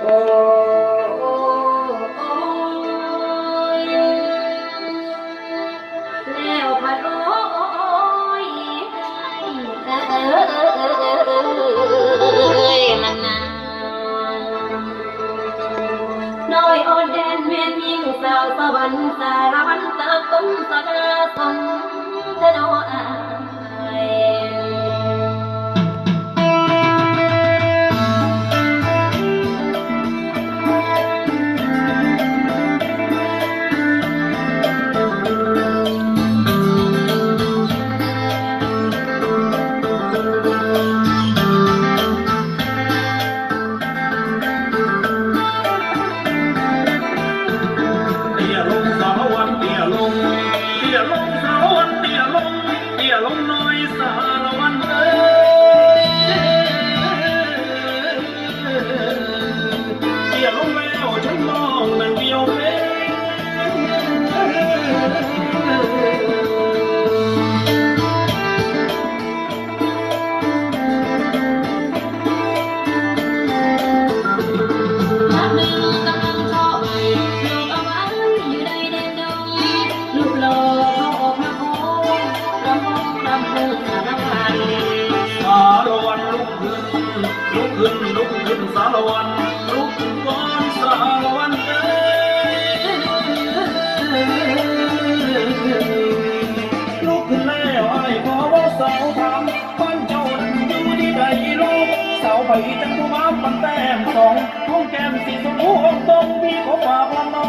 แล้วพัดโอ้ยมันนานน้อยอ่อนแดนเวียนยิ่งสาวสวรรค์สารพันตะกุมสกาสมเธอโนอาย เตี้ยลงสารวันเตี้ยลงเตี้ยลงสารวันเตี้ยลงเตี้ยลงน้อยสารวันเอ้ยเตี้ยลงแล้วฉันมองนั่งเดียวเนับหนึ่งกำลังชอบลูกเอาไว้อยู่ในแดนดงลูกโลเขาออกมาโค้งรำวงรำพูสารพันสารวันลุกขึ้นลุกขึ้นลุกขึ้นสารวันลุกขึ้นก่อนสารวันเอ้ยลุกขึ้นแล้วไอ้พ่อว่าสาวถามบ้านเจ้านั้นอยู่ที่ใดลูกสาวไปจังผู้มาปันแต้มสองห้องแก้มสีชมพูห้องตรงพี่ขอฝากลำน้อง